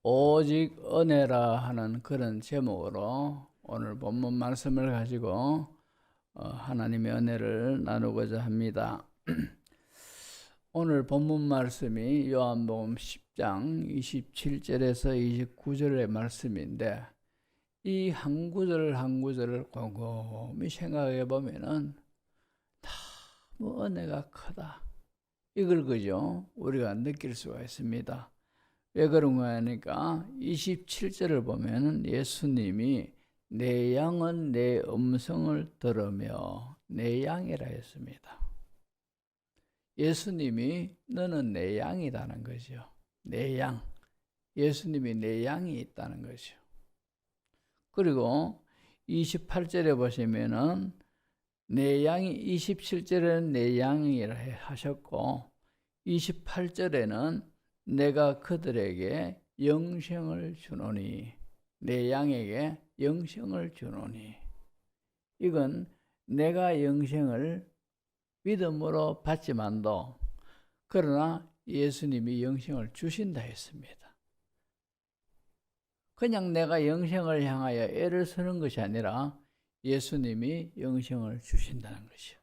오직 은혜라 하는 그런 제목으로 오늘 본문 말씀을 가지고 하나님의 은혜를 나누고자 합니다. 오늘 본문 말씀이 요한복음 10장 27절에서 29절의 말씀인데, 이 한 구절 한 구절을 곰곰이 생각해 보면은 뭐 은혜가 크다, 이걸 그죠 우리가 느낄 수가 있습니다. 왜 그런가 하니까 27절을 보면 예수님이 내 양은 내 음성을 들으며 내 양이라 했습니다. 예수님이 너는 내 양이라는 거죠. 내 양. 예수님이 내 양이 있다는 거죠. 그리고 28절에 보시면은 내 양이, 27절에는 내 양이라 하셨고 28절에는 내가 그들에게 영생을 주노니, 내 양에게 영생을 주노니, 이건 내가 영생을 믿음으로 받지만도 그러나 예수님이 영생을 주신다 했습니다. 그냥 내가 영생을 향하여 애를 쓰는 것이 아니라 예수님이 영생을 주신다는 것이요.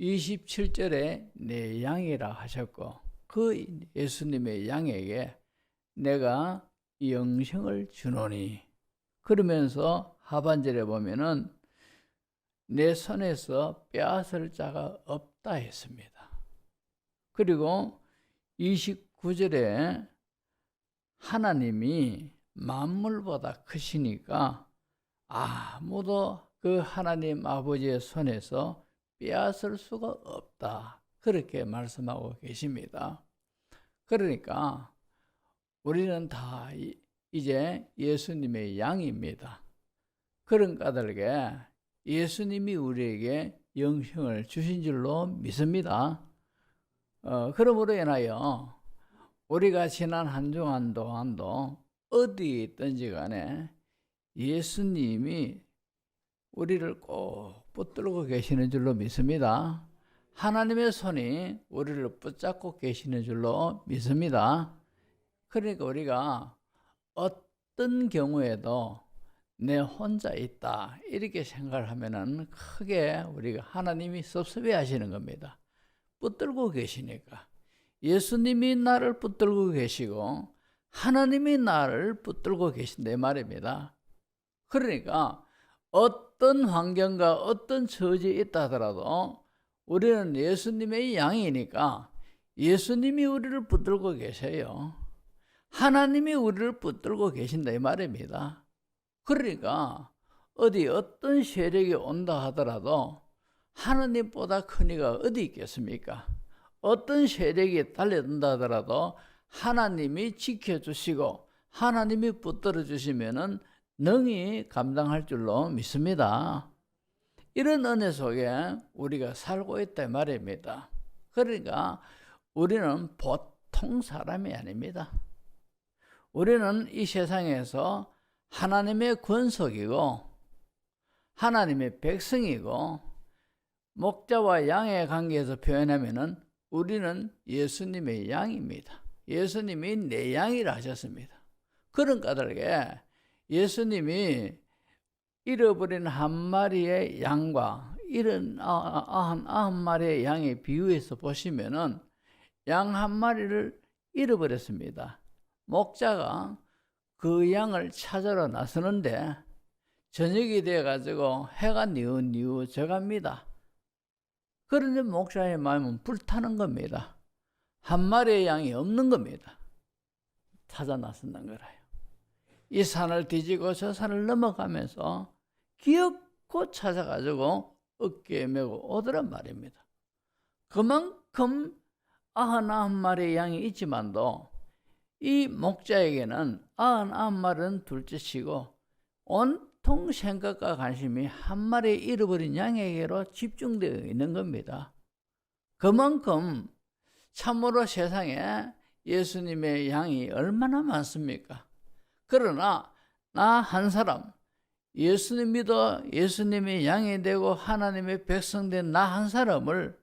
27절에 내 양이라 하셨고 그 예수님의 양에게 내가 영생을 주노니, 그러면서 하반절에 보면은 내 손에서 빼앗을 자가 없다 했습니다. 그리고 29절에 하나님이 만물보다 크시니까 아무도 그 하나님 아버지의 손에서 빼앗을 수가 없다, 그렇게 말씀하고 계십니다. 그러니까 우리는 다 이제 예수님의 양입니다. 그런 까닭에 예수님이 우리에게 영생을 주신 줄로 믿습니다. 그러므로 인하여 우리가 지난 한 주간 동안도 어디에 있든지 간에 예수님이 우리를 꼭 붙들고 계시는 줄로 믿습니다. 하나님의 손이 우리를 붙잡고 계시는 줄로 믿습니다. 그러니까 우리가 어떤 경우에도 내 혼자 있다, 이렇게 생각을 하면은 크게 우리가 하나님이 섭섭해 하시는 겁니다. 붙들고 계시니까. 예수님이 나를 붙들고 계시고 하나님이 나를 붙들고 계신다 말입니다. 그러니까 어떤 환경과 어떤 처지에 있다 하더라도 우리는 예수님의 양이니까 예수님이 우리를 붙들고 계세요. 하나님이 우리를 붙들고 계신다 이 말입니다. 그러니까 어떤 세력이 온다 하더라도 하나님보다 큰 이가 어디 있겠습니까? 어떤 세력이 달려든다 하더라도 하나님이 지켜주시고 하나님이 붙들어 주시면은 능히 감당할 줄로 믿습니다. 이런 은혜 속에 우리가 살고 있다 말입니다. 그러니까 우리는 보통 사람이 아닙니다. 우리는 이 세상에서 하나님의 권속이고 하나님의 백성이고, 목자와 양의 관계에서 표현하면은 우리는 예수님의 양입니다. 예수님이 내 양이라 하셨습니다. 그런 까닭에 예수님이 잃어버린 한 마리의 양과 이런 90마리의 양의 비유에서 보시면은 양 한 마리를 잃어버렸습니다. 목자가 그 양을 찾으러 나서는데 저녁이 돼가지고 해가 뉘우져갑니다. 그런데 목자의 마음은 불타는 겁니다. 한 마리의 양이 없는 겁니다. 찾아 나선다는 거라요. 이 산을 뒤지고 저 산을 넘어가면서 기어코 찾아가지고 어깨에 메고 오더란 말입니다. 그만큼 99마리의 양이 있지만도 이 목자에게는 99마리는 둘째치고 온통 생각과 관심이 한 마리 잃어버린 양에게로 집중되어 있는 겁니다. 그만큼 참으로 세상에 예수님의 양이 얼마나 많습니까? 그러나 나 한 사람, 예수님 믿어 예수님의 양이 되고 하나님의 백성 된 나 한 사람을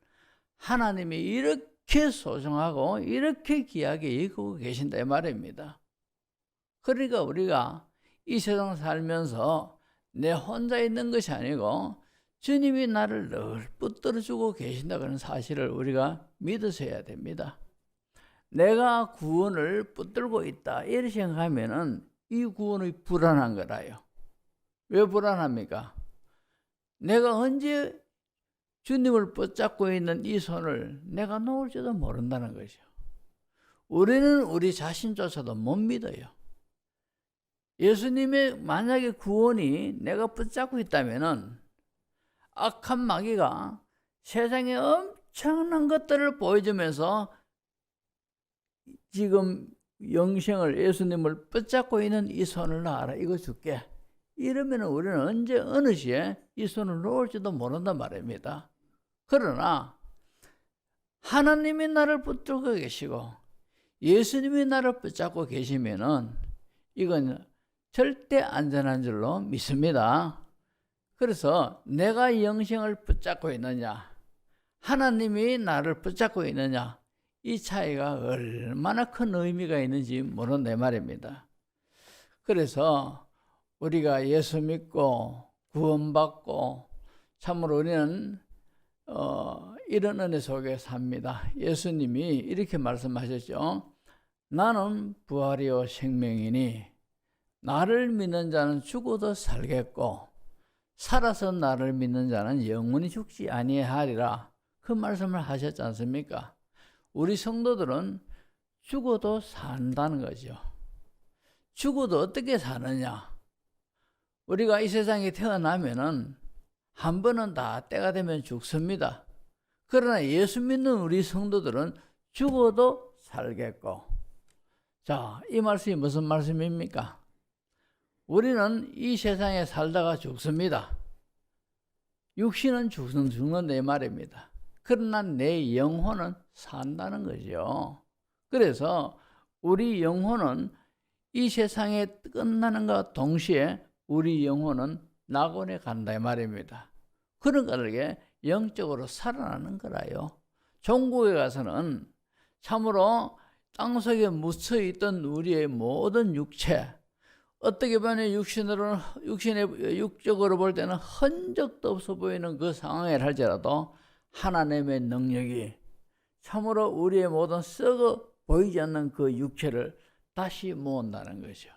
하나님이 이렇게 소중하고 이렇게 귀하게 여기고 계신다 이 말입니다. 그러니까 우리가 이 세상 살면서 내 혼자 있는 것이 아니고 주님이 나를 늘 붙들어주고 계신다는 사실을 우리가 믿으셔야 됩니다. 내가 구원을 붙들고 있다 이렇게 생각하면은 이 구원이 불안한 거라요. 왜 불안합니까? 내가 언제 주님을 붙잡고 있는 이 손을 내가 놓을지도 모른다는 거죠. 우리는 우리 자신조차도 못 믿어요. 예수님의 만약에 구원이 내가 붙잡고 있다면은 악한 마귀가 세상에 엄청난 것들을 보여주면서 지금 영생을 예수님을 붙잡고 있는 이 손을 놔라, 이거 줄게. 이러면 우리는 언제 어느 시에 이 손을 놓을지도 모른단 말입니다. 그러나 하나님이 나를 붙들고 계시고 예수님이 나를 붙잡고 계시면은 이건 절대 안전한 줄로 믿습니다. 그래서 내가 영생을 붙잡고 있느냐, 하나님이 나를 붙잡고 있느냐, 이 차이가 얼마나 큰 의미가 있는지 모른다 말입니다. 그래서 우리가 예수 믿고 구원받고 참으로 우리는 이런 은혜 속에 삽니다. 예수님이 이렇게 말씀하셨죠. 나는 부활이요 생명이니 나를 믿는 자는 죽어도 살겠고 살아서 나를 믿는 자는 영원히 죽지 아니하리라, 그 말씀을 하셨지 않습니까? 우리 성도들은 죽어도 산다는 거죠. 죽어도 어떻게 사느냐? 우리가 이 세상에 태어나면은 한 번은 다 때가 되면 죽습니다. 그러나 예수 믿는 우리 성도들은 죽어도 살겠고. 자, 이 말씀이 무슨 말씀입니까? 우리는 이 세상에 살다가 죽습니다. 육신은 죽는다 이 말입니다. 그러나 내 영혼은 산다는 거죠. 그래서 우리 영혼은 이 세상에 끝나는과 동시에 우리 영혼은 낙원에 간다 이 말입니다. 그러니까 이게 영적으로 살아나는 거라요. 종국에 가서는 참으로 땅속에 묻혀있던 우리의 모든 육체, 어떻게 보면 육적으로 볼 때는 흔적도 없어 보이는 그 상황에 할지라도 하나님의 능력이 참으로 우리의 모든 썩어 보이지 않는 그 육체를 다시 모은다는 거죠.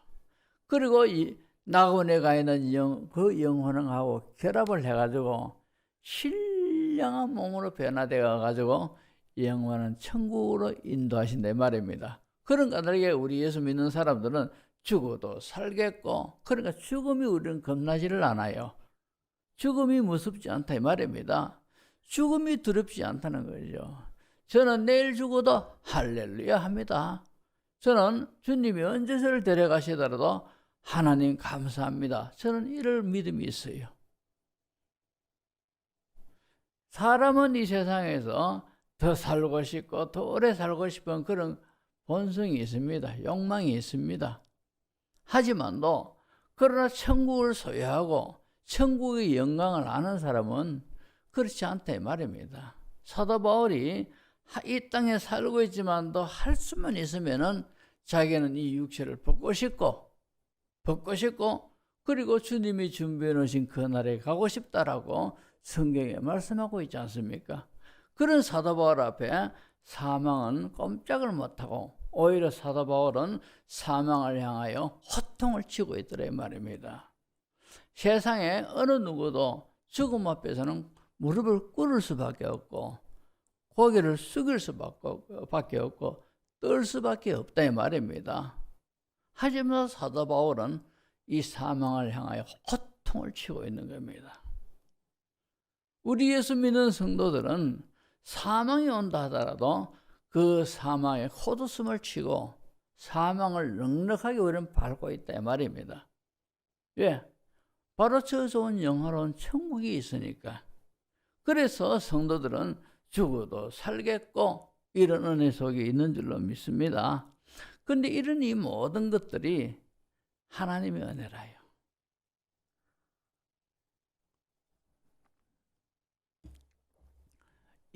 그리고 이 낙원에 가 있는 그 영혼하고 결합을 해가지고 신령한 몸으로 변화되어 가지고 영원한 천국으로 인도하신다 이 말입니다. 그런 까닭에 우리 예수 믿는 사람들은 죽어도 살겠고, 그러니까 죽음이 우리는 겁나지를 않아요. 죽음이 무섭지 않다 이 말입니다. 죽음이 두렵지 않다는 거죠. 저는 내일 죽어도 할렐루야 합니다. 저는 주님이 언제 저를 데려가시더라도 하나님 감사합니다. 저는 이럴 믿음이 있어요. 사람은 이 세상에서 더 살고 싶고 더 오래 살고 싶은 그런 본성이 있습니다. 욕망이 있습니다. 하지만도 그러나 천국을 소유하고 천국의 영광을 아는 사람은 그렇지 않다 이 말입니다. 사도 바울이 이 땅에 살고 있지만도 할 수만 있으면은 자기는 이 육체를 벗고 싶고 그리고 주님이 준비해 놓으신 그 날에 가고 싶다라고 성경에 말씀하고 있지 않습니까? 그런 사도 바울 앞에 사망은 꼼짝을 못하고 오히려 사도 바울은 사망을 향하여 호통을 치고 있더라 이 말입니다. 세상에 어느 누구도 죽음 앞에서는 무릎을 꿇을 수밖에 없고 고개를 숙일 수밖에 없고 떨 수밖에 없다 이 말입니다. 하지만 사도 바울은 이 사망을 향하여 호통을 치고 있는 겁니다. 우리 예수 믿는 성도들은 사망이 온다 하더라도 그 사망에 헛웃음을 치고 사망을 넉넉하게 우리는 밟고 있다 이 말입니다. 왜? 바로 저 좋은 영화로운 천국이 있으니까. 그래서 성도들은 죽어도 살겠고 이런 은혜 속에 있는 줄로 믿습니다. 그런데 이런 이 모든 것들이 하나님의 은혜라요.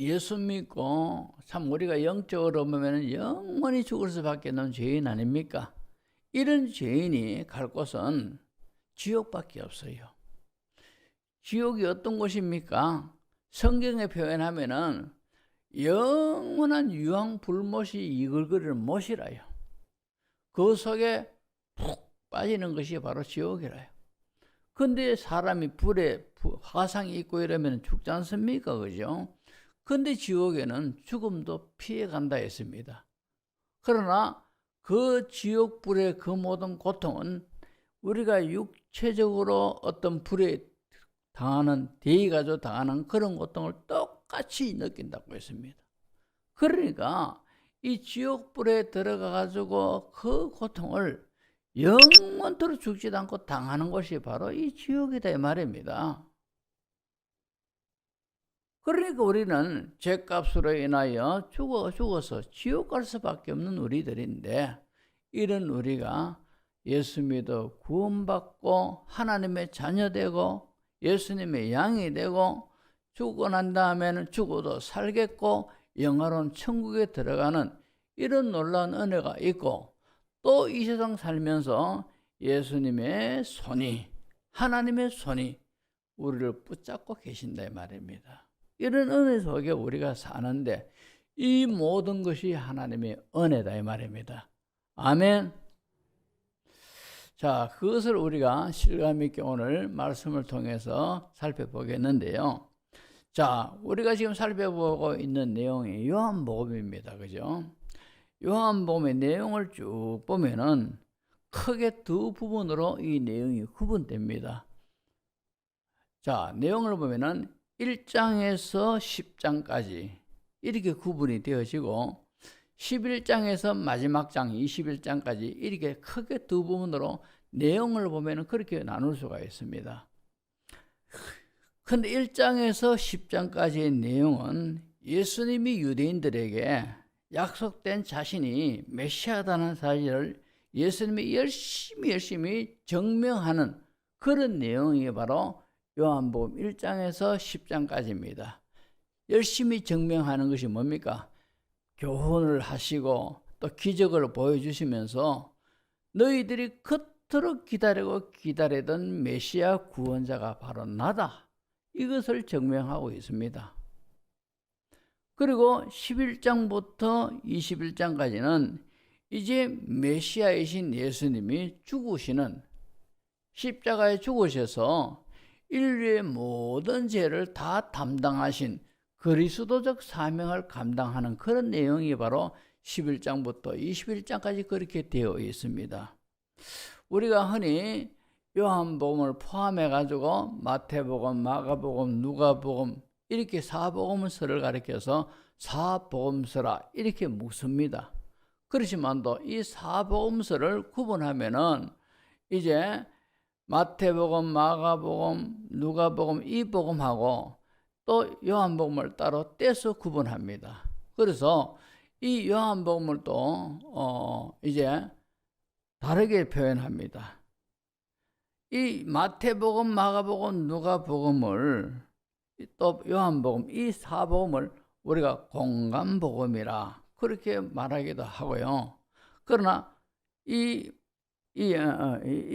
예수 믿고 참 우리가 영적으로 보면 영원히 죽을 수밖에 없는 죄인 아닙니까? 이런 죄인이 갈 곳은 지옥밖에 없어요. 지옥이 어떤 곳입니까? 성경에 표현하면은 영원한 유황불못이 이글거리는 못이라요. 그 속에 푹 빠지는 것이 바로 지옥이라요. 근데 사람이 불에 화상이 있고 이러면 죽지 않습니까? 그죠? 근데 지옥에는 죽음도 피해간다 했습니다. 그러나 그 지옥불의 그 모든 고통은 우리가 육체적으로 어떤 불에 당하는, 대의가지고 당하는 그런 고통을 똑같이 느낀다고 했습니다. 그러니까 이 지옥불에 들어가가지고 그 고통을 영원토록 죽지도 않고 당하는 것이 바로 이 지옥이다 이 말입니다. 그러니까 우리는 죄값으로 인하여 죽어서 지옥 갈 수밖에 없는 우리들인데, 이런 우리가 예수 믿어 구원받고 하나님의 자녀되고 예수님의 양이 되고 죽고 난 다음에는 죽어도 살겠고 영화로운 천국에 들어가는 이런 놀라운 은혜가 있고, 또 이 세상 살면서 예수님의 손이, 하나님의 손이 우리를 붙잡고 계신다 이 말입니다. 이런 은혜 속에 우리가 사는데 이 모든 것이 하나님의 은혜다 이 말입니다. 아멘. 자, 그것을 우리가 실감 있게 오늘 말씀을 통해서 살펴보겠는데요. 자, 우리가 지금 살펴보고 있는 내용이 요한복음입니다. 그죠? 요한복음의 내용을 쭉 보면은 크게 두 부분으로 이 내용이 구분됩니다. 자, 내용을 보면은 1장에서 10장까지 이렇게 구분이 되어지고 11장에서 마지막 장 21장까지 이렇게 크게 두 부분으로 내용을 보면은 그렇게 나눌 수가 있습니다. 근데 1장에서 10장까지의 내용은 예수님이 유대인들에게 약속된 자신이 메시아다는 사실을 예수님이 열심히 증명하는 그런 내용이 바로 요한복음 1장에서 10장까지입니다. 열심히 증명하는 것이 뭡니까? 교훈을 하시고 또 기적을 보여주시면서 너희들이 그토록 기다리던 메시아 구원자가 바로 나다, 이것을 증명하고 있습니다. 그리고 11장부터 21장까지는 이제 메시아이신 예수님이 죽으시는, 십자가에 죽으셔서 인류의 모든 죄를 다 담당하신 그리스도적 사명을 감당하는 그런 내용이 바로 11장부터 21장까지 그렇게 되어 있습니다. 우리가 흔히 요한복음을 포함해 가지고 마태복음, 마가복음, 누가복음 이렇게 사복음서를 가리켜서 사복음서라 이렇게 묻습니다. 그렇지만도 이 사복음서를 구분하면은 이제 마태복음, 마가복음, 누가복음 이 복음하고 또 요한복음을 따로 떼서 구분합니다. 그래서 이 요한복음을 또 이제 다르게 표현합니다. 이 마태복음, 마가복음, 누가복음을 또 요한복음 이 사복음을 우리가 공감복음이라 그렇게 말하기도 하고요. 그러나 이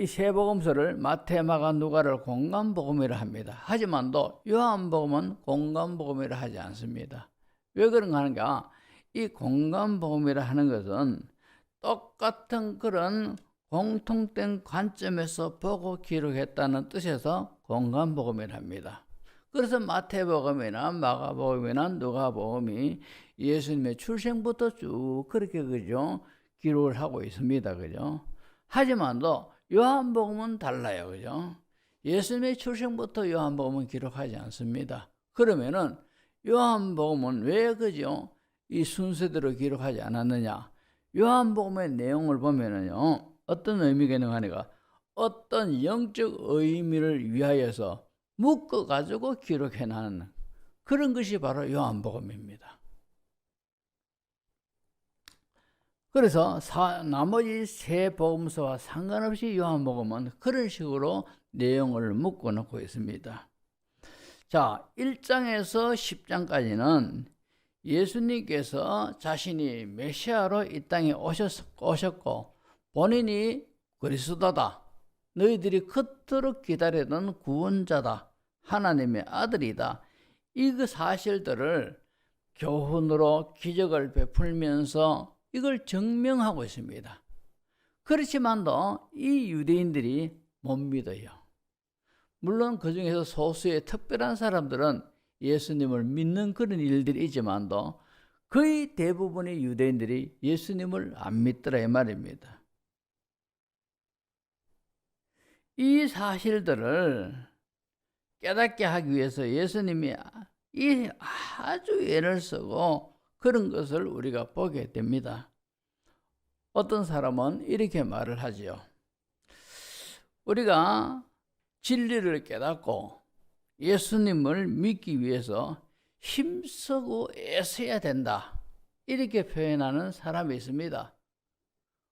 세 복음서를 마태, 마가, 누가를 공감복음이라 합니다. 하지만도 요한복음은 공감복음이라 하지 않습니다. 왜 그런가 하는가? 이 공감복음이라 하는 것은 똑같은 그런 공통된 관점에서 보고 기록했다는 뜻에서 공감복음이라 합니다. 그래서 마태복음이나 마가복음이나 누가복음이 예수님의 출생부터 쭉 그렇게 그죠? 기록을 하고 있습니다. 그죠? 하지만도 요한복음은 달라요. 그죠? 예수님의 출생부터 요한복음은 기록하지 않습니다. 그러면은 요한복음은 왜 그죠? 이 순서대로 기록하지 않았느냐? 요한복음의 내용을 보면은요, 어떤 의미가 있는가 하니까 어떤 영적 의미를 위하여서 묶어가지고 기록해놓은 그런 것이 바로 요한복음입니다. 그래서 나머지 세 복음서와 상관없이 요한복음은 그런 식으로 내용을 묶어놓고 있습니다. 자, 1장에서 10장까지는 예수님께서 자신이 메시아로 이 땅에 오셨고 본인이 그리스도다. 너희들이 그토록 기다리던 구원자다. 하나님의 아들이다. 이 사실들을 교훈으로 기적을 베풀면서 이걸 증명하고 있습니다. 그렇지만도 이 유대인들이 못 믿어요. 물론 그 중에서 소수의 특별한 사람들은 예수님을 믿는 그런 일들이 있지만도 거의 대부분의 유대인들이 예수님을 안 믿더라 이 말입니다. 이 사실들을 깨닫게 하기 위해서 예수님이 이 아주 애를 쓰고 그런 것을 우리가 보게 됩니다. 어떤 사람은 이렇게 말을 하지요. 우리가 진리를 깨닫고 예수님을 믿기 위해서 힘쓰고 애써야 된다. 이렇게 표현하는 사람이 있습니다.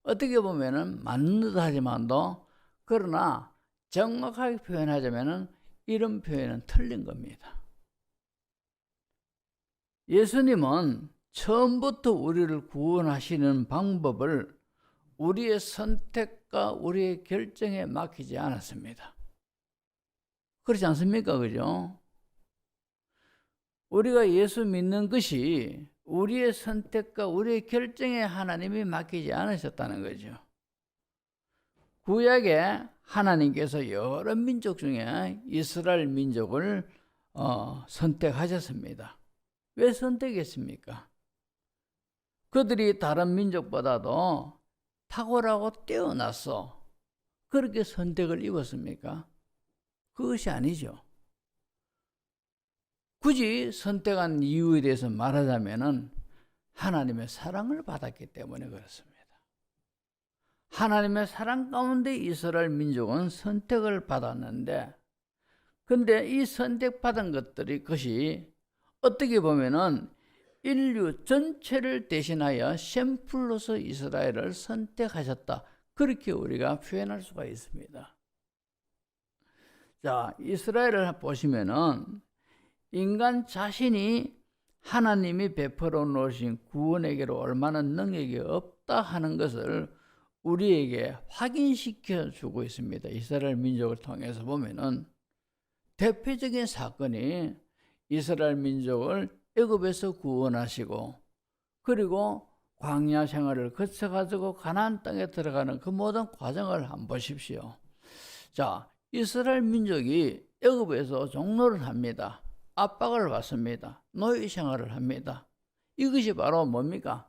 어떻게 보면은 맞는 듯 하지만도 그러나 정확하게 표현하자면은 이런 표현은 틀린 겁니다. 예수님은 처음부터 우리를 구원하시는 방법을 우리의 선택과 우리의 결정에 맡기지 않았습니다. 그렇지 않습니까? 그죠? 우리가 예수 믿는 것이 우리의 선택과 우리의 결정에 하나님이 맡기지 않으셨다는 거죠. 구약에 하나님께서 여러 민족 중에 이스라엘 민족을 선택하셨습니다. 왜 선택했습니까? 그들이 다른 민족보다도 탁월하고 뛰어나서 그렇게 선택을 입었습니까? 그것이 아니죠. 굳이 선택한 이유에 대해서 말하자면은 하나님의 사랑을 받았기 때문에 그렇습니다. 하나님의 사랑 가운데 이스라엘 민족은 선택을 받았는데, 근데 이 선택받은 것이 어떻게 보면은 인류 전체를 대신하여 샘플로서 이스라엘을 선택하셨다. 그렇게 우리가 표현할 수가 있습니다. 자, 이스라엘을 보시면은 인간 자신이 하나님이 베풀어 놓으신 구원에게로 얼마나 능력이 없다 하는 것을 우리에게 확인시켜 주고 있습니다. 이스라엘 민족을 통해서 보면은 대표적인 사건이 이스라엘 민족을 애굽에서 구원하시고 그리고 광야 생활을 거쳐가지고 가나안 땅에 들어가는 그 모든 과정을 한번 보십시오. 자, 이스라엘 민족이 애굽에서 종노를 합니다. 압박을 받습니다. 노예 생활을 합니다. 이것이 바로 뭡니까?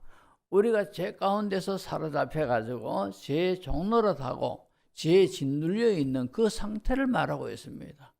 우리가 죄 가운데서 사로잡혀 가지고 죄 종노릇하고 죄에 짓눌려 있는 그 상태를 말하고 있습니다.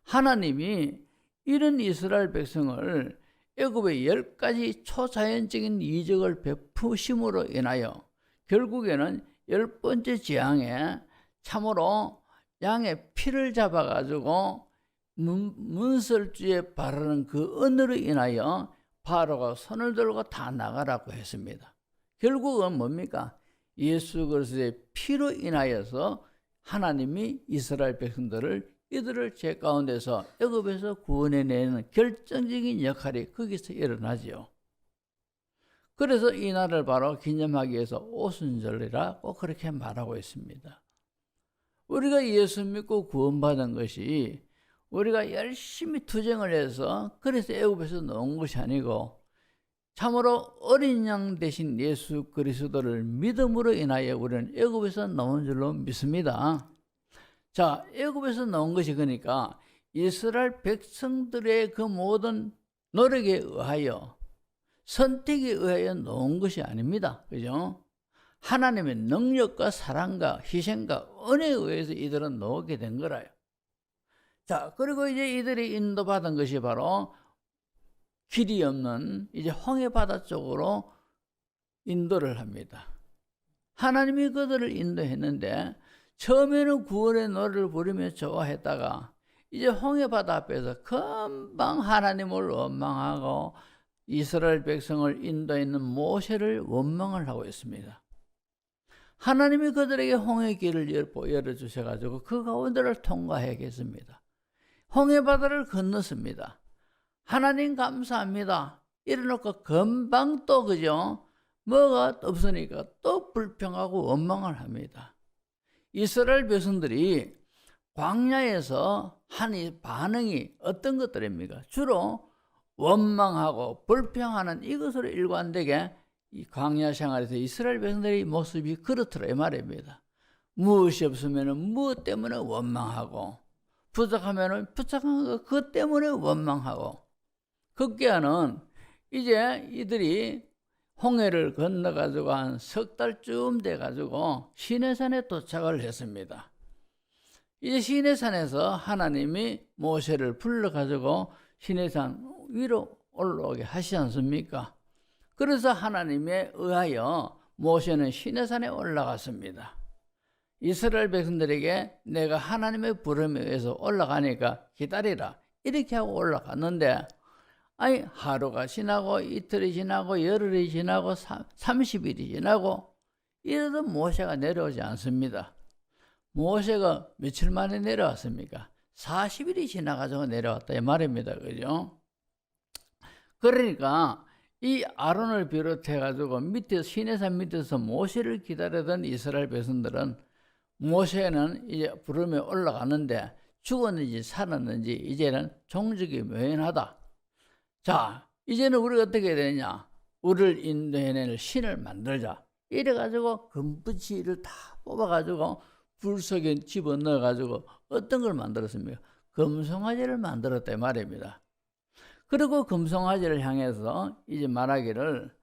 하나님이 이런 이스라엘 백성을 애굽의 10가지 초자연적인 이적을 베푸심으로 인하여 결국에는 10번째 재앙에 참으로 양의 피를 잡아가지고 문설주에 바르는 그 언어로 인하여 바로가 손을 들고 다 나가라고 했습니다. 결국은 뭡니까? 예수 그리스도의 피로 인하여서 하나님이 이스라엘 백성들을 이들을 죄 가운데서 애굽에서 구원해내는 결정적인 역할이 거기서 일어나지요. 그래서 이 날을 바로 기념하기 위해서 오순절이라고 그렇게 말하고 있습니다. 우리가 예수 믿고 구원받은 것이 우리가 열심히 투쟁을 해서 그래서 애굽에서 나온 것이 아니고 참으로 어린 양 대신 예수 그리스도를 믿음으로 인하여 우리는 애굽에서 나온 줄로 믿습니다. 자, 애굽에서 나온 것이 그러니까 이스라엘 백성들의 그 모든 노력에 의하여 선택에 의하여 나온 것이 아닙니다. 그죠? 하나님의 능력과 사랑과 희생과 은혜에 의해서 이들은 나오게 된 거라요. 자, 그리고 이제 이들이 인도받은 것이 바로 길이 없는 이제 홍해바다 쪽으로 인도를 합니다. 하나님이 그들을 인도했는데 처음에는 구원의 노래를 부르며 좋아했다가 이제 홍해바다 앞에서 금방 하나님을 원망하고 이스라엘 백성을 인도했는 모세를 원망을 하고 있습니다. 하나님이 그들에게 홍해 길을 열어주셔가지고 그 가운데를 통과하겠습니다. 홍해바다를 건넜습니다. 하나님 감사합니다. 이래놓고 금방 또 그죠? 뭐가 없으니까 또 불평하고 원망을 합니다. 이스라엘 백성들이 광야에서 한 이 반응이 어떤 것들입니까? 주로 원망하고 불평하는 이것으로 일관되게 이 광야 생활에서 이스라엘 백성들의 모습이 그렇더라 이 말입니다. 무엇이 없으면 무엇 때문에 원망하고, 부족하면 부족한 것 그것 때문에 원망하고, 급기야는 이제 이들이 홍해를 건너가지고 한 석 달쯤 돼가지고 시내산에 도착을 했습니다. 이제 시내산에서 하나님이 모세를 불러가지고 시내산 위로 올라오게 하시지 않습니까? 그래서 하나님에 의하여 모세는 시내산에 올라갔습니다. 이스라엘 백성들에게 내가 하나님의 부름에 의해서 올라가니까 기다리라 이렇게 하고 올라갔는데, 아니 하루가 지나고 이틀이 지나고 열흘이 지나고 30일이 지나고 이래도 모세가 내려오지 않습니다. 모세가 며칠 만에 내려왔습니까? 40일이 지나가지고 내려왔다 이 말입니다. 그죠? 그러니까 이 아론을 비롯해 가지고 밑에 시내산 밑에서 모세를 기다리던 이스라엘 백성들은 모세는 이제 부름에 올라가는데 죽었는지 살았는지 이제는 종족이 묘연하다. 자, 이제는 우리가 어떻게 해야 되느냐? 우리를 인도해낼 신을 만들자. 이래가지고 금붙이를 다 뽑아가지고 불 속에 집어넣어가지고 어떤 걸 만들었습니까? 금송아지를 만들었다 말입니다. 그리고 금송아지를 향해서 이제 말하기를,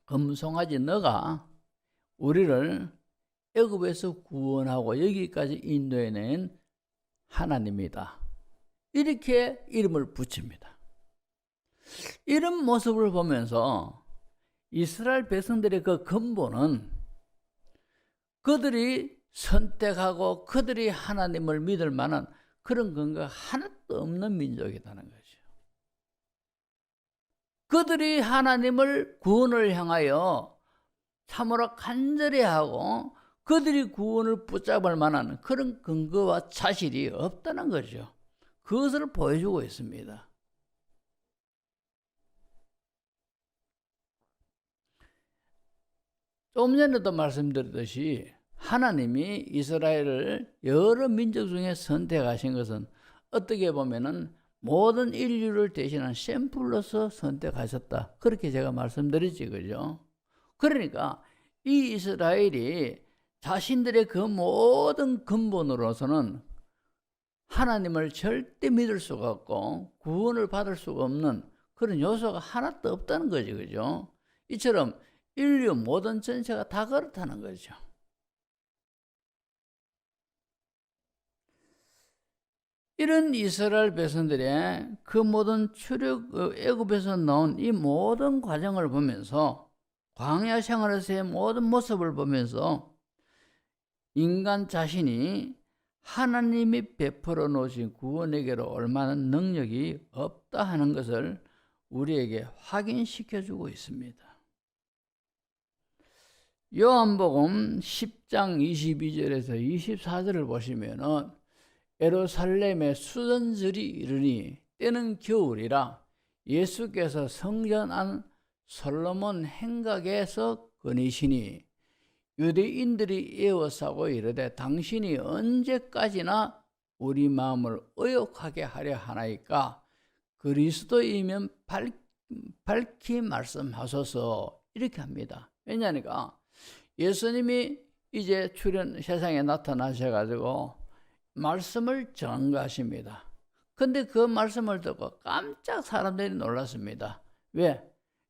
금송아지 너가 우리를 애굽에서 구원하고 여기까지 인도해낸 하나님이다. 이렇게 이름을 붙입니다. 이런 모습을 보면서 이스라엘 백성들의 그 근본은 그들이 선택하고 그들이 하나님을 믿을 만한 그런 근거가 하나도 없는 민족이라는 거죠. 그들이 하나님을 구원을 향하여 참으로 간절히 하고 그들이 구원을 붙잡을 만한 그런 근거와 사실이 없다는 거죠. 그것을 보여주고 있습니다. 좀 전에도 말씀드렸듯이 하나님이 이스라엘을 여러 민족 중에 선택하신 것은 어떻게 보면은 모든 인류를 대신한 샘플로서 선택하셨다. 그렇게 제가 말씀드렸지, 그죠? 그러니까 이 이스라엘이 자신들의 그 모든 근본으로서는 하나님을 절대 믿을 수가 없고 구원을 받을 수가 없는 그런 요소가 하나도 없다는 거죠, 그죠? 이처럼 인류 모든 전체가 다 그렇다는 거죠. 이런 이스라엘 백성들의 그 모든 애굽에서 나온 이 모든 과정을 보면서, 광야 생활에서의 모든 모습을 보면서 인간 자신이 하나님이 베풀어 놓으신 구원에게로 올 만한 능력이 없다 하는 것을 우리에게 확인시켜 주고 있습니다. 요한복음 10장 22절에서 24절을 보시면은 예루살렘의 수전절이 이르니 때는 겨울이라 예수께서 성전 안 솔로몬 행각에서 거니시니 유대인들이 에워싸고 이르되 당신이 언제까지나 우리 마음을 의욕하게 하려 하나이까 그리스도이면 밝히 말씀하소서 이렇게 합니다. 왜냐하니까 예수님이 이제 세상에 나타나셔가지고 말씀을 전가하십니다. 근데 그 말씀을 듣고 깜짝 사람들이 놀랐습니다. 왜?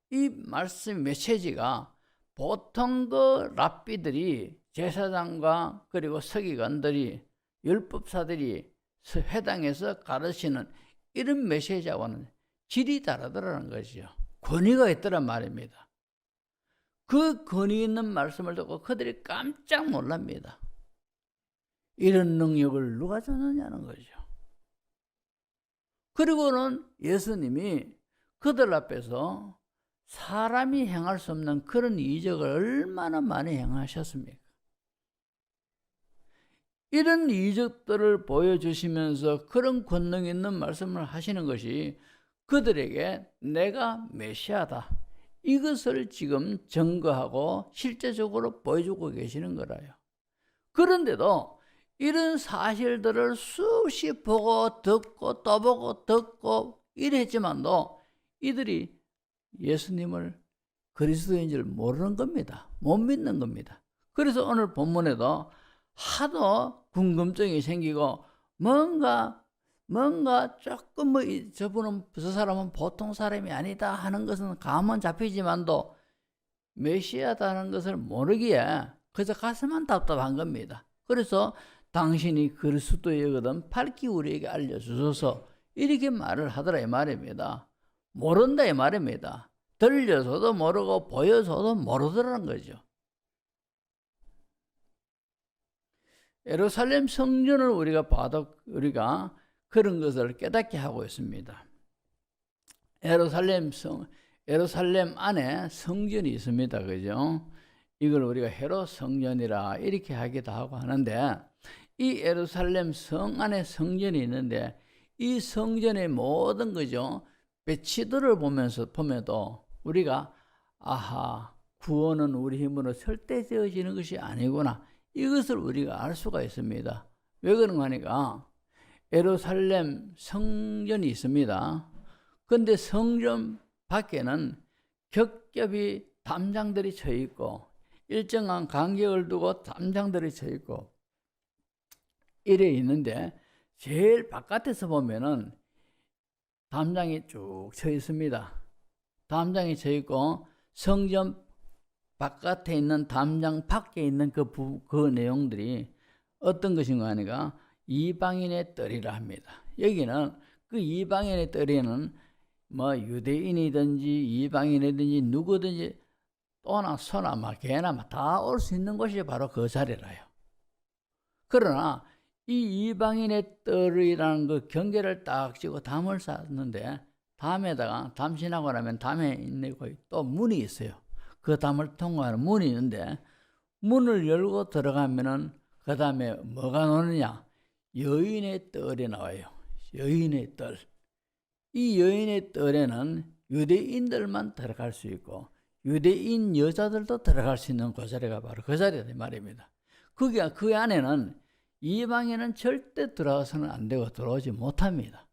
이 말씀 메시지가 보통 그 랍비들이, 제사장과 그리고 서기관들이, 율법사들이 회당에서 가르치는 이런 메시지하고는 질이 다르더라는 것이죠. 권위가 있더란 말입니다. 그 권위 있는 말씀을 듣고 그들이 깜짝 놀랍니다. 이런 능력을 누가 줬느냐는 거죠. 그리고는 예수님이 그들 앞에서 사람이 행할 수 없는 그런 이적을 얼마나 많이 행하셨습니까? 이런 이적들을 보여주시면서 그런 권능 있는 말씀을 하시는 것이 그들에게 내가 메시아다, 이것을 지금 증거하고 실제적으로 보여주고 계시는 거라요. 그런데도 이런 사실들을 수없이 보고 듣고 또 보고 듣고 이랬지만도 이들이 예수님을 그리스도인 줄 모르는 겁니다. 못 믿는 겁니다. 그래서 오늘 본문에도 하도 궁금증이 생기고 뭔가 조금 저 사람은 보통 사람이 아니다 하는 것은 감은 잡히지만도 메시아다는 것을 모르기에 그저 가슴만 답답한 겁니다. 그래서 당신이 그리스도이거든 밝히 우리에게 알려주소서, 이렇게 말을 하더라 이 말입니다. 모른다 이 말입니다. 들려서도 모르고 보여서도 모르더라는 거죠. 예루살렘 성전을 우리가 봐도 우리가 그런 것을 깨닫게 하고 있습니다. 예루살렘 안에 성전이 있습니다. 그죠? 이걸 우리가 헤롯 성전이라 이렇게 하기도 하고 하는데, 이 예루살렘 성 안에 성전이 있는데 이 성전의 모든 거죠, 배치들을 보면도 우리가 아하, 구원은 우리 힘으로 절대되어지는 것이 아니구나, 이것을 우리가 알 수가 있습니다. 왜 그런가 하니까 예루살렘 성전이 있습니다. 그런데 성전 밖에는 겹겹이 담장들이 쳐 있고 일정한 간격을 두고 담장들이 쳐 있고 이래 있는데, 제일 바깥에서 보면은 담장이 쭉 쳐 있습니다. 담장이 쳐 있고 성전 바깥에 있는 담장 밖에 있는 그 내용들이 어떤 것인가 하니까 이방인의 뜰이라 합니다. 여기는 그 이방인의 뜰에는 뭐 유대인이든지 이방인이든지 누구든지 또나 소나 막 개나 다 올 수 있는 곳이 바로 그 자리라요. 그러나 이 이방인의 뜰이라는 그 경계를 딱 지고 담을 쌓았는데, 담에다가 담 지나고 나면 담에 있는 또 문이 있어요. 그 담을 통과하는 문이 있는데, 문을 열고 들어가면은 그 다음에 뭐가 나오느냐, 여인의 뜰이 나와요. 여인의 뜰. 이 여인의 뜰에는 유대인들만 들어갈 수 있고 유대인 여자들도 들어갈 수 있는 그 자리가 바로 그 자리다 말입니다. 그 안에는 이방인은 절대 들어가서는 안 되고 들어오지 못합니다.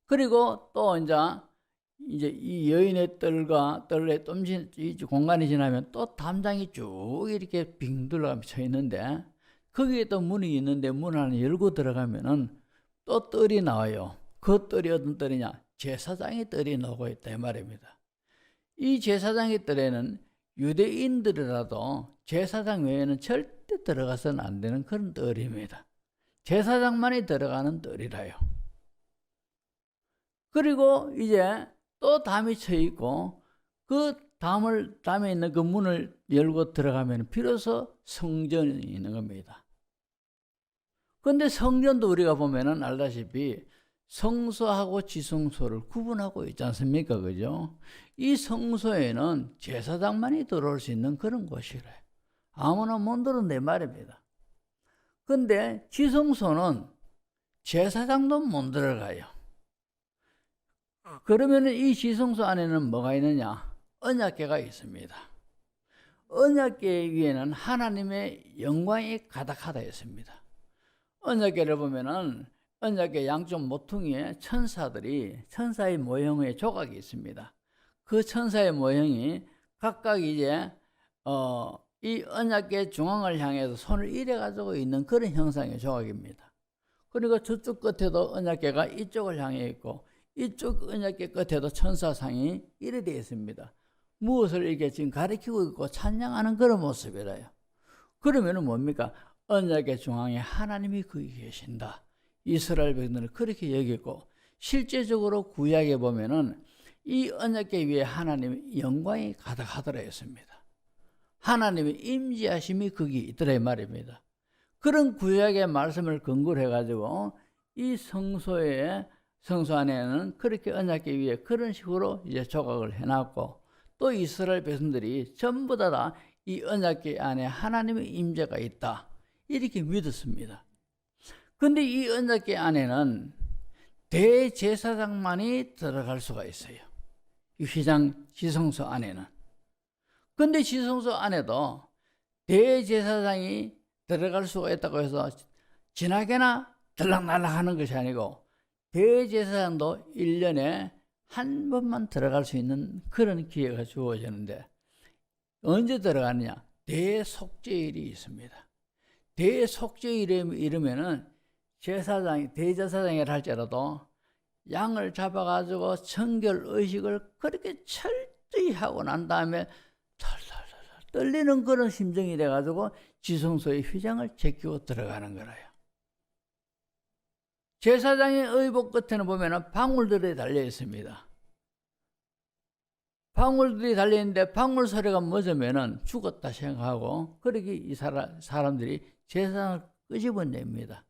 그리고 또 이제 이 여인의 뜰과 뜰에 이 공간이 지나면 또 담장이 쭉 이렇게 빙 둘러가며 쳐 있는데, 거기에 또 문이 있는데 문 하나 열고 들어가면은 또 뜰이 나와요. 그 뜰이 어떤 뜰이냐, 제사장의 뜰이 나오고 있다 이 말입니다. 이 제사장의 뜰에는 유대인들이라도 제사장 외에는 절대 들어가서는 안 되는 그런 뜰입니다. 제사장만이 들어가는 뜰이라요. 그리고 이제 또 담이 쳐 있고 그 담에 있는 그 문을 열고 들어가면 비로소 성전이 있는 겁니다. 그런데 성전도 우리가 보면은 알다시피 성소하고 지성소를 구분하고 있지 않습니까? 그죠? 이 성소에는 제사장만이 들어올 수 있는 그런 곳이래요. 아무나 못 들어온다 말입니다. 근데 지성소는 제사장도 못 들어가요. 그러면 이 지성소 안에는 뭐가 있느냐? 언약궤가 있습니다. 언약궤 위에는 하나님의 영광이 가득하다 했습니다. 언약궤를 보면은 언약궤 양쪽 모퉁이에 천사의 모형의 조각이 있습니다. 그 천사의 모형이 각각 이제 이 언약궤 중앙을 향해서 손을 이래 가지고 있는 그런 형상의 조각입니다. 그리고 저쪽 끝에도 언약궤가 이쪽을 향해 있고 이쪽 언약궤 끝에도 천사상이 이래 되어 있습니다. 무엇을 이게 지금 가리키고 있고 찬양하는 그런 모습이라요. 그러면은 뭡니까? 언약궤 중앙에 하나님이 거기 계신다. 이스라엘 백성들을 그렇게 여기고, 실제적으로 구약에 보면은 이 언약궤 위에 하나님의 영광이 가득하더라 했습니다. 하나님의 임재하심이 거기 있더라 이 말입니다. 그런 구약의 말씀을 근거로 해가지고 이 성소 안에는 그렇게 언약궤 위에 그런 식으로 이제 조각을 해놨고, 또 이스라엘 백성들이 전부 다 이 언약궤 안에 하나님의 임재가 있다 이렇게 믿었습니다. 근데 이 언약궤 안에는 대제사장만이 들어갈 수가 있어요. 이 휘장 지성소 안에는. 근데 지성소 안에도 대제사장이 들어갈 수가 있다고 해서 지나게나 들락날락 하는 것이 아니고 대제사장도 1년에 한 번만 들어갈 수 있는 그런 기회가 주어지는데 언제 들어가느냐? 대속죄일이 있습니다. 대속죄일이 이르면은 대제사장이라 할지라도 양을 잡아가지고 청결 의식을 그렇게 철저히 하고 난 다음에 털털털 떨리는 그런 심정이 돼가지고 지성소의 휘장을 제끼고 들어가는 거라요. 제사장의 의복 끝에는 보면은 방울들이 달려 있습니다. 방울들이 달려 있는데 방울 소리가 멎으면은 죽었다 생각하고 그렇게 이 사람들이 제사장을 끄집어냅니다.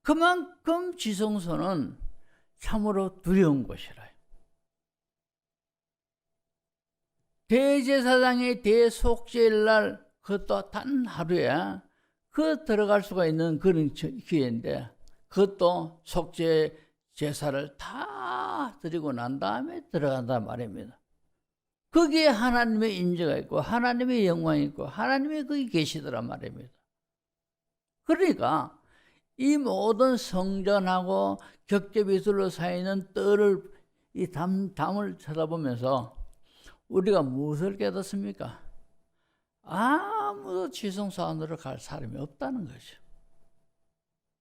그만큼 지성소는 참으로 두려운 곳이라요. 대제사장의 대속죄일 날 그것도 단 하루에 들어갈 수가 있는 그런 기회인데 그것도 속죄 제사를 다 드리고 난 다음에 들어간단 말입니다. 거기에 하나님의 임재가 있고 하나님의 영광이 있고 하나님이 거기 계시더란 말입니다. 그러니까 이 모든 성전하고 격제비술로 쌓이는 떨을 이 담을 쳐다보면서 우리가 무엇을 깨닫습니까? 아무도 지성소 안으로 갈 사람이 없다는 거죠.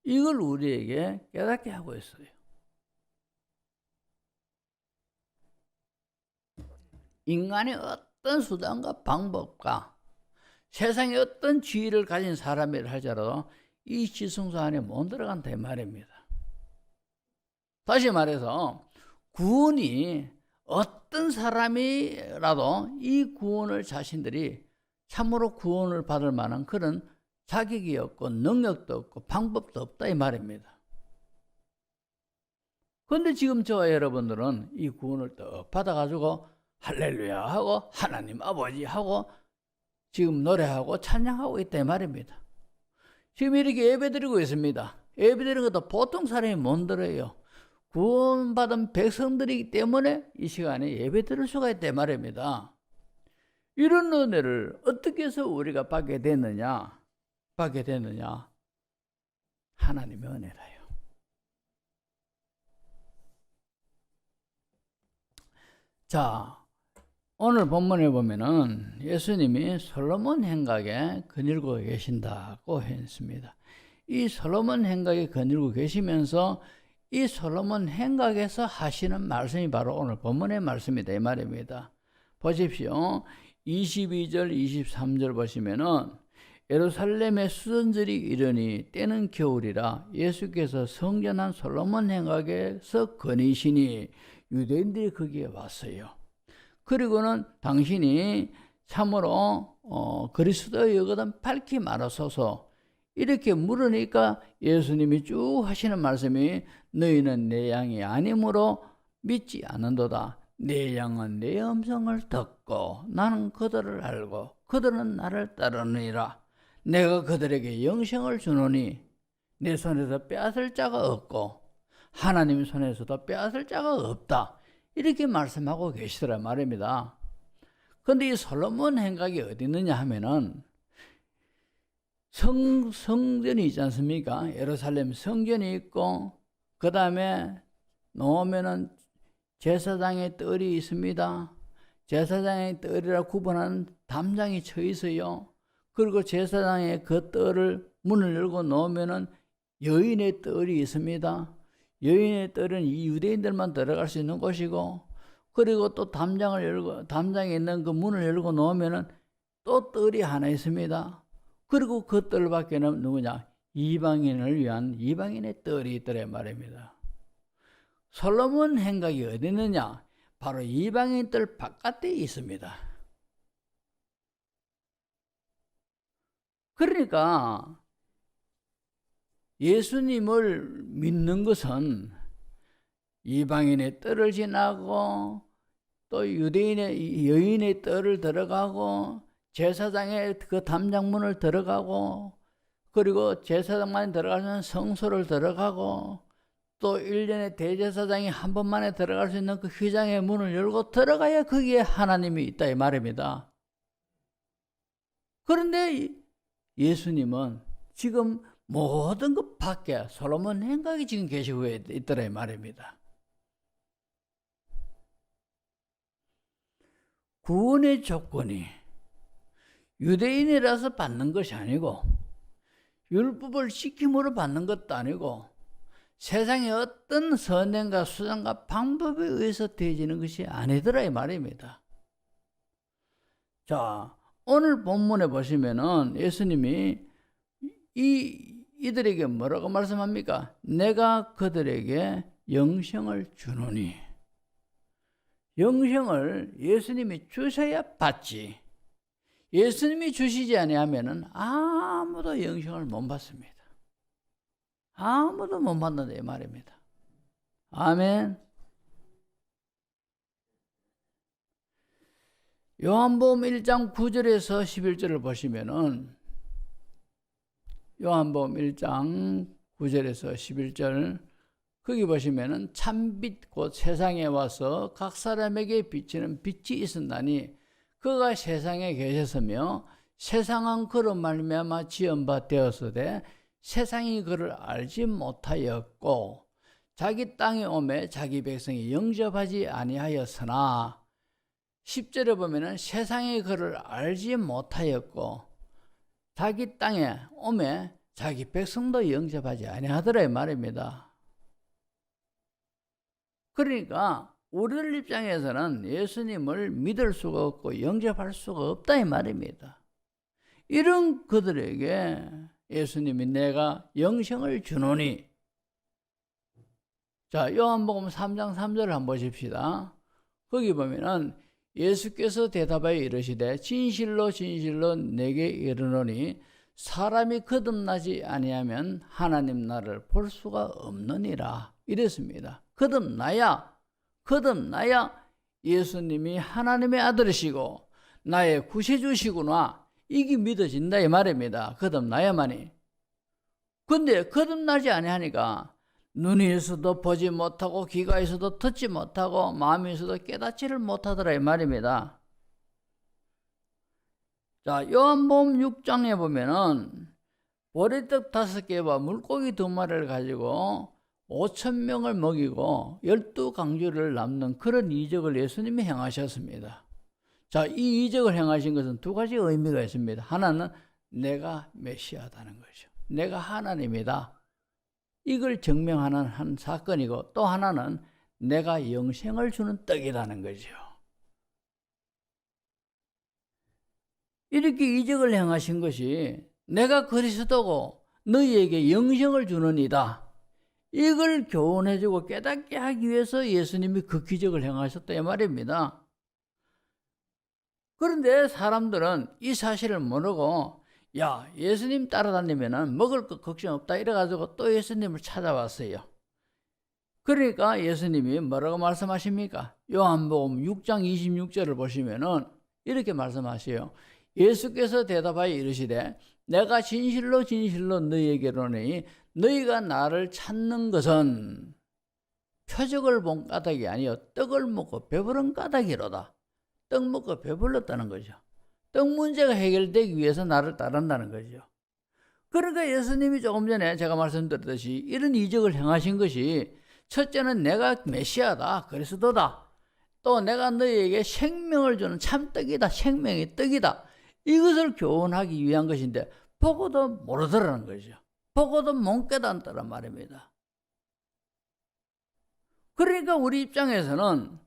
이걸 우리에게 깨닫게 하고 있어요. 인간이 어떤 수단과 방법과 세상에 어떤 지위를 가진 사람이라 할지라도 이 지성소 안에 못 들어간다 이 말입니다. 다시 말해서 구원이 어떤 사람이라도 이 구원을 자신들이 참으로 구원을 받을 만한 그런 자격이 없고 능력도 없고 방법도 없다 이 말입니다. 그런데 지금 저와 여러분들은 이 구원을 떡 받아가지고 할렐루야 하고 하나님 아버지 하고 지금 노래하고 찬양하고 있다 이 말입니다. 지금 이렇게 예배드리고 있습니다. 예배드리는 것도 보통 사람이 못 들어요. 구원받은 백성들이기 때문에 이 시간에 예배드릴 수가 있다 이 말입니다. 이런 은혜를 어떻게 해서 우리가 받게 됐느냐? 하나님의 은혜라요. 자, 오늘 본문에 보면은 예수님이 솔로몬 행각에 거닐고 계신다고 했습니다. 이 솔로몬 행각에 거닐고 계시면서 이 솔로몬 행각에서 하시는 말씀이 바로 오늘 본문의 말씀이다 이 말입니다. 보십시오. 22절 23절 보시면은 예루살렘의 수전절이 이르니 때는 겨울이라 예수께서 성전한 솔로몬 행각에서 거니시니 유대인들이 거기에 왔어요. 그리고는 당신이 참으로 그리스도이거든 밝히 말하소서 이렇게 물으니까 예수님이 쭉 하시는 말씀이 너희는 내 양이 아니므로 믿지 않는도다. 내 양은 내 음성을 듣고 나는 그들을 알고 그들은 나를 따르느니라. 내가 그들에게 영생을 주노니 내 손에서 빼앗을 자가 없고 하나님 손에서도 빼앗을 자가 없다. 이렇게 말씀하고 계시더란 말입니다. 그런데 이 솔로몬 행각이 어디 있느냐 하면은 성전이 있지 않습니까? 예루살렘 성전이 있고 그 다음에 놓으면은 제사장의 뜰이 있습니다. 제사장의 뜰이라 구분하는 담장이 쳐 있어요. 그리고 제사장의 그 뜰을 문을 열고 놓으면은 여인의 뜰이 있습니다. 여인의 뜰은 이 유대인들만 들어갈 수 있는 곳이고, 그리고 또 담장에 있는 그 문을 열고 놓으면은 또 뜰이 하나 있습니다. 그리고 그 뜰 밖에는 누구냐? 이방인을 위한 이방인의 뜰이 있더래 말입니다. 솔로몬 행각이 어디 있느냐? 바로 이방인 뜰 바깥에 있습니다. 그러니까 예수님을 믿는 것은 이방인의 뜰을 지나고 또 유대인의 여인의 뜰을 들어가고 제사장의 그 담장문을 들어가고 그리고 제사장만 들어가는 성소를 들어가고 또 1년에 대제사장이 한 번만에 들어갈 수 있는 그 휘장의 문을 열고 들어가야 거기에 하나님이 있다 이 말입니다. 그런데 예수님은 지금 모든 것 밖에 솔로몬 행각이 지금 계시고 있더라 이 말입니다. 구원의 조건이 유대인이라서 받는 것이 아니고 율법을 지킴으로 받는 것도 아니고 세상의 어떤 선행과 수단과 방법에 의해서 되어지는 것이 아니더라 이 말입니다. 자, 오늘 본문에 보시면은 예수님이 이들에게 뭐라고 말씀합니까? 내가 그들에게 영생을 주노니. 영생을 예수님이 주셔야 받지. 예수님이 주시지 아니하면은 아무도 영생을 못 받습니다. 아무도 못 받는다 이 말입니다. 아멘. 요한복음 1장 9절에서 11절을 보시면은 요한복음 1장 9절에서 11절 거기 보시면은 참빛 곧 세상에 와서 각 사람에게 비치는 빛이 있었나니 그가 세상에 계셨으며 세상은 그로 말미암아 지은 바 되었으되 세상이 그를 알지 못하였고 자기 땅에 오매 자기 백성이 영접하지 아니하였으나 10절에 보면은 세상이 그를 알지 못하였고 자기 땅에 오매 자기 백성도 영접하지 아니하더라 이 말입니다. 그러니까 우리들 입장에서는 예수님을 믿을 수가 없고 영접할 수가 없다 이 말입니다. 이런 그들에게 예수님이 내가 영생을 주노니. 자, 요한복음 3장 3절을 한번 보십시다. 거기 보면은 예수께서 대답하여 이르시되 진실로 진실로 내게 이르노니 사람이 거듭나지 아니하면 하나님 나라를 볼 수가 없느니라 이랬습니다. 거듭나야 예수님이 하나님의 아들이시고 나의 구세주시구나 이게 믿어진다 이 말입니다. 거듭나야만이. 근데 거듭나지 아니하니까 눈이 있어도 보지 못하고 귀가 있어도 듣지 못하고 마음이 있어도 깨닫지를 못하더라 이 말입니다. 자, 요한복음 6장에 보면은 보리떡 5개와 물고기 2마리를 가지고 5,000명을 먹이고 12강주를 남는 그런 이적을 예수님이 행하셨습니다. 자, 이 이적을 행하신 것은 2가지 의미가 있습니다. 하나는 내가 메시아다는 거죠. 내가 하나님이다. 이걸 증명하는 한 사건이고 또 하나는 내가 영생을 주는 떡이라는 거죠. 이렇게 이적을 행하신 것이 내가 그리스도고 너희에게 영생을 주는 이다. 이걸 교훈해주고 깨닫게 하기 위해서 예수님이 그 기적을 행하셨다 이 말입니다. 그런데 사람들은 이 사실을 모르고 야, 예수님 따라다니면 먹을 것 걱정 없다 이래가지고 또 예수님을 찾아왔어요. 그러니까 예수님이 뭐라고 말씀하십니까? 요한복음 6장 26절을 보시면은 이렇게 말씀하세요. 예수께서 대답하여 이르시되 내가 진실로 진실로 너희에게로니 너희가 나를 찾는 것은 표적을 본 까닭이 아니요 떡을 먹고 배부른 까닭이로다. 떡 먹고 배불렀다는 거죠. 떡 문제가 해결되기 위해서 나를 따른다는 거죠. 그러니까 예수님이 조금 전에 제가 말씀드렸듯이 이런 이적을 행하신 것이 첫째는 내가 메시아다, 그리스도다. 또 내가 너희에게 생명을 주는 참떡이다, 생명의 떡이다. 이것을 교훈하기 위한 것인데 보고도 모르더라는 거죠. 보고도 못 깨닫더란 말입니다. 그러니까 우리 입장에서는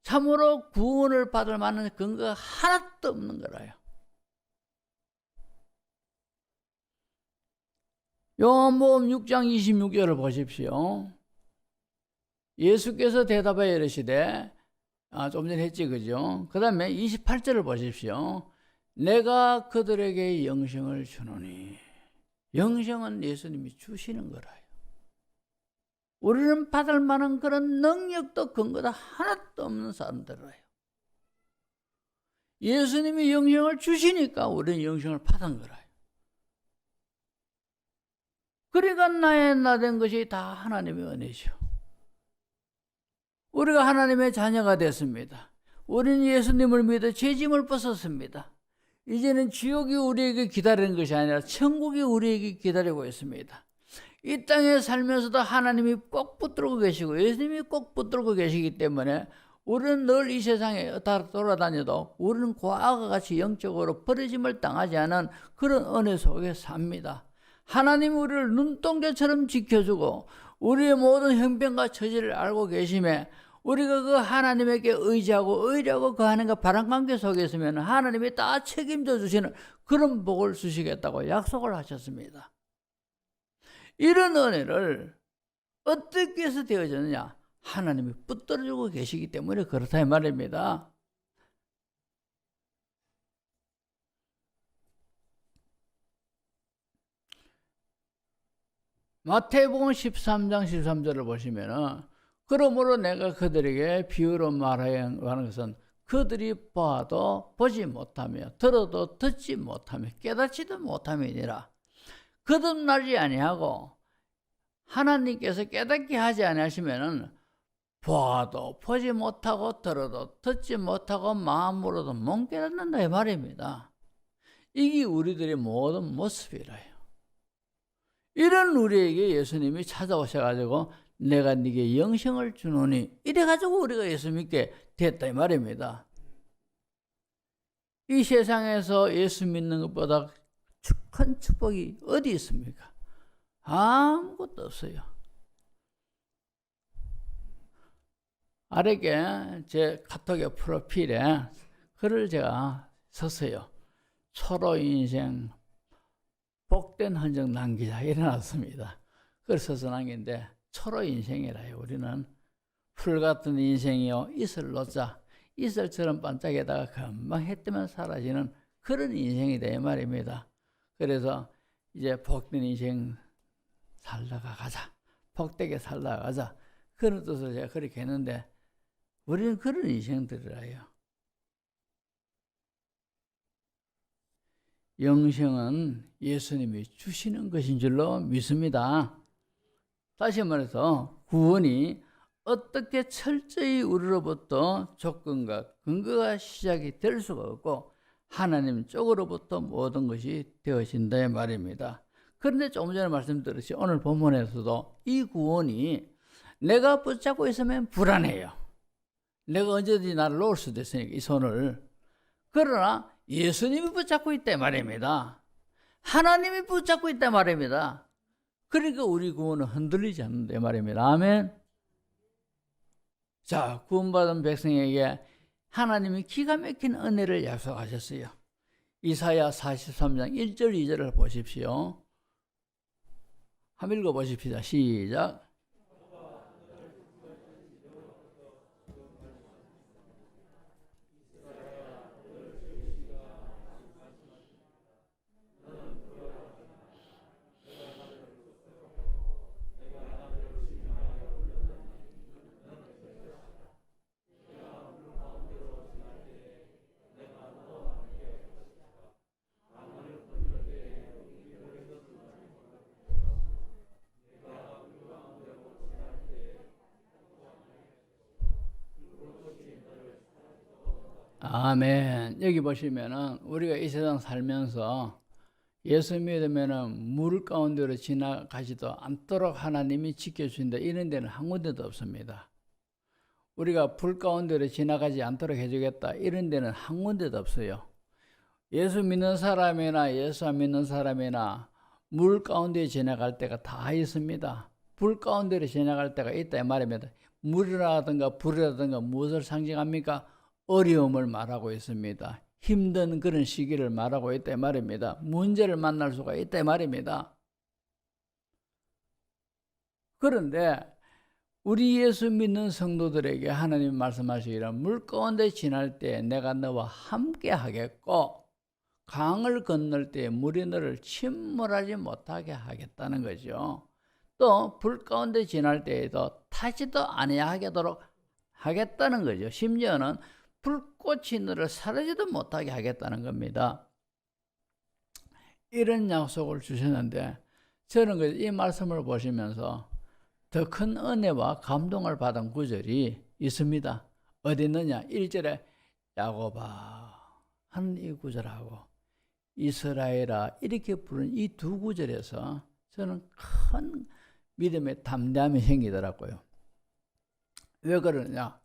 참으로 구원을 받을 만한 근거가 하나도 없는 거라요. 요한복음 6장 26절을 보십시오. 예수께서 대답하여 이르시되 좀 전에 했지 그죠? 그 다음에 28절을 보십시오. 내가 그들에게 영생을 주노니. 영생은 예수님이 주시는 거라요. 우리는 받을 만한 그런 능력도 근거도 하나도 없는 사람들이에요. 예수님이 영생을 주시니까 우리는 영생을 받은 거라요. 그러니까 나의 나 된 것이 다 하나님의 은혜죠. 우리가 하나님의 자녀가 됐습니다. 우리는 예수님을 믿어 죄짐을 벗었습니다. 이제는 지옥이 우리에게 기다리는 것이 아니라 천국이 우리에게 기다리고 있습니다. 이 땅에 살면서도 하나님이 꼭 붙들고 계시고 예수님이 꼭 붙들고 계시기 때문에 우리는 늘 이 세상에 돌아다녀도 우리는 과거와 같이 영적으로 버려짐을 당하지 않은 그런 은혜 속에 삽니다. 하나님이 우리를 눈동자처럼 지켜주고 우리의 모든 형편과 처지를 알고 계심에 우리가 그 하나님에게 의지하고 의뢰하고 그 하나님과 바른 관계 속에 있으면 하나님이 다 책임져 주시는 그런 복을 주시겠다고 약속을 하셨습니다. 이런 은혜를 어떻게 해서 되어졌느냐? 하나님이 붙들어주고 계시기 때문에 그렇다 이 말입니다. 마태복음 13장 13절을 보시면은 그러므로 내가 그들에게 비유로 말하는 것은 그들이 봐도 보지 못하며 들어도 듣지 못하며 깨닫지도 못함이니라. 거듭나지 아니하고 하나님께서 깨닫게 하지 아니하시면은 봐도 보지 못하고 들어도 듣지 못하고 마음으로도 못 깨닫는다 이 말입니다. 이게 우리들의 모든 모습이라요. 이런 우리에게 예수님이 찾아오셔가지고 내가 네게 영생을 주노니 이래가지고 우리가 예수 믿게 됐다 이 말입니다. 이 세상에서 예수 믿는 것보다 큰 축복이 어디 있습니까? 아무것도 없어요. 아래게 제 카톡의 프로필에 글을 제가 썼어요. 초로 인생 복된 흔적 남기자 일어났습니다. 그걸 써서 남긴데 초로 인생이라요. 우리는 풀 같은 인생이요 이슬 놓자 이슬처럼 반짝에다가 금방 해 뜨면 사라지는 그런 인생이 돼 말입니다. 그래서 이제 복된 인생 살다가 가자, 복되게 살다가 가자 그런 뜻으로 제가 그렇게 했는데 우리는 그런 인생들이라요. 영생은 예수님이 주시는 것인 줄로 믿습니다. 다시 말해서 구원이 어떻게 철저히 우리로부터 조건과 근거가 시작이 될 수가 없고 하나님 쪽으로부터 모든 것이 되어진다 말입니다. 그런데 조금 전에 말씀드렸듯이 오늘 본문에서도 이 구원이 내가 붙잡고 있으면 불안해요. 내가 언제든지 나를 놓을 수도 있으니까 이 손을. 그러나 예수님이 붙잡고 있다 말입니다. 하나님이 붙잡고 있다 말입니다. 그러니까 우리 구원은 흔들리지 않는다 말입니다. 아멘. 자, 구원받은 백성에게 하나님이 기가 막힌 은혜를 약속하셨어요. 이사야 43장 1절 2절을 보십시오. 한번 읽어보십시다. 시작. 아멘. 여기 보시면은 우리가 이 세상 살면서 예수 믿으면은 물 가운데로 지나가지도 않도록 하나님이 지켜주신다. 이런 데는 한 군데도 없습니다. 우리가 불 가운데로 지나가지 않도록 해주겠다. 이런 데는 한 군데도 없어요. 예수 믿는 사람이나 예수 안 믿는 사람이나 물 가운데 지나갈 때가 다 있습니다. 불 가운데로 지나갈 때가 있다 이 말입니다. 물이라든가 불이라든가 무엇을 상징합니까? 어려움을 말하고 있습니다. 힘든 그런 시기를 말하고 있다 이 말입니다. 문제를 만날 수가 있다 이 말입니다. 그런데 우리 예수 믿는 성도들에게 하나님 말씀하시기를 물 가운데 지날 때 내가 너와 함께 하겠고 강을 건널 때 물이 너를 침몰하지 못하게 하겠다는 거죠. 또 불 가운데 지날 때에도 타지도 아니하도록 하겠다는 거죠. 심지어는 불꽃이 너를 사라지도 못하게 하겠다는 겁니다. 이런 약속을 주셨는데 저는 이 말씀을 보시면서 더 큰 은혜와 감동을 받은 구절이 있습니다. 어디 있느냐? 1절에 야곱아 하는 이 구절하고 이스라엘아 이렇게 부른 이 두 구절에서 저는 큰 믿음의 담대함이 생기더라고요. 왜 그러냐?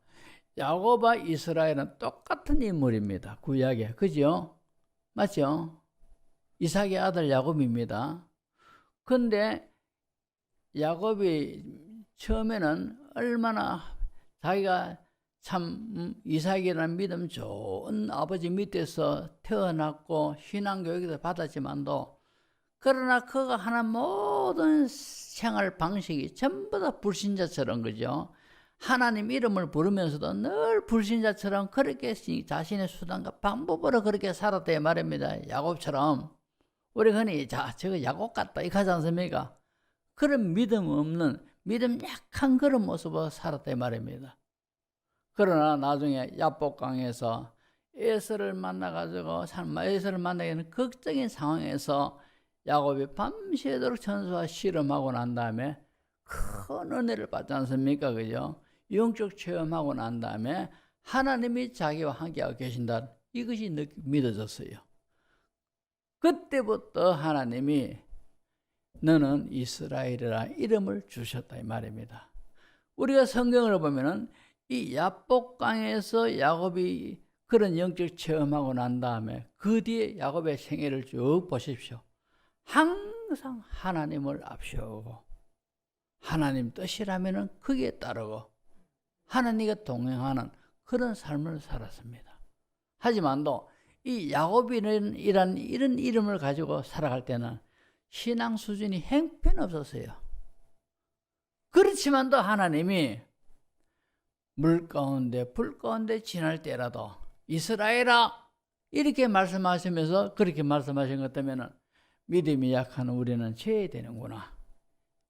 야곱과 이스라엘은 똑같은 인물입니다. 구약에. 그죠? 맞죠? 이삭의 아들 야곱입니다. 근데 야곱이 처음에는 얼마나 자기가 참 이삭이라는 믿음 좋은 아버지 밑에서 태어났고 신앙교육도 받았지만도 그러나 그가 하는 모든 생활 방식이 전부 다 불신자처럼 그죠? 하나님 이름을 부르면서도 늘 불신자처럼 그렇게 자신의 수단과 방법으로 그렇게 살았다 말입니다. 야곱처럼. 우리 흔히 저거 야곱 같다 이렇게 하지 않습니까? 그런 믿음 없는 믿음 약한 그런 모습으로 살았다 말입니다. 그러나 나중에 야복강에서 에서를 만나가지고 에서를 만나게 되는 극적인 상황에서 야곱이 밤새도록 천사와 씨름하고 난 다음에 큰 은혜를 받지 않습니까? 그죠? 영적 체험하고 난 다음에 하나님이 자기와 함께하고 계신다. 이것이 믿어졌어요. 그때부터 하나님이 너는 이스라엘이라 이름을 주셨다 이 말입니다. 우리가 성경을 보면은 이 야복강에서 야곱이 그런 영적 체험하고 난 다음에 그 뒤에 야곱의 생애를 쭉 보십시오. 항상 하나님을 앞세우고 하나님 뜻이라면은 그게 따르고 하나님과 동행하는 그런 삶을 살았습니다. 하지만도 이 야곱이라는 이런 이름을 가지고 살아갈 때는 신앙 수준이 형편없었어요. 그렇지만도 하나님이 물 가운데 불 가운데 지날 때라도 이스라엘아 이렇게 말씀하시면서 그렇게 말씀하신 것 때문에 믿음이 약한 우리는 지어야 되는구나.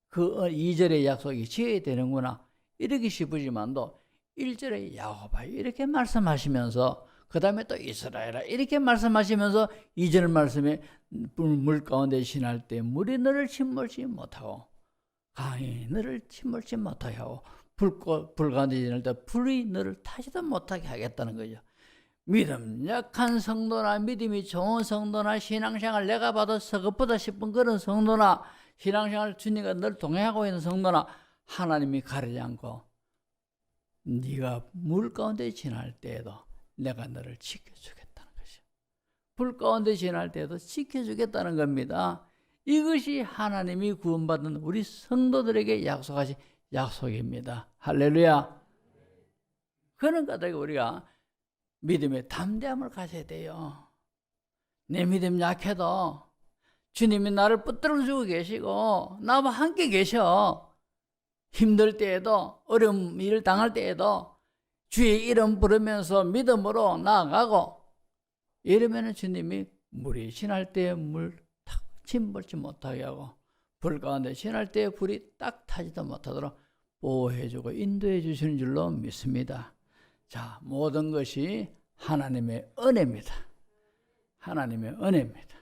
그 2절의 약속이 지어야 되는구나. 이렇게 싶으지만도 1절에 야곱아 이렇게 말씀하시면서 그 다음에 또 이스라엘아 이렇게 말씀하시면서 2절 말씀에 물 가운데 지날 때 물이 너를 침몰치 못하고 강이 너를 침몰치 못하게 하고 불 가운데 지날 때 불이 너를 타지도 못하게 하겠다는 거죠. 믿음 약한 성도나 믿음이 좋은 성도나 신앙생활 내가 봐도 서급보다 싶은 그런 성도나 신앙생활 주님과 늘 동행하고 있는 성도나 하나님이 가리지 않고 네가 물 가운데 지날 때에도 내가 너를 지켜주겠다는 것이죠. 불 가운데 지날 때에도 지켜주겠다는 겁니다. 이것이 하나님이 구원받은 우리 성도들에게 약속하신 약속입니다. 할렐루야. 그러니까 우리가 믿음의 담대함을 가져야 돼요. 내 믿음 약해도 주님이 나를 붙들어주고 계시고 나와 함께 계셔. 힘들 때에도 어려운 일을 당할 때에도 주의 이름 부르면서 믿음으로 나아가고 이러면 주님이 물이 지날 때에 물 탁 침몰지 못하게 하고 불 가운데 지날 때에 불이 딱 타지도 못하도록 보호해주고 인도해 주시는 줄로 믿습니다. 자, 모든 것이 하나님의 은혜입니다. 하나님의 은혜입니다.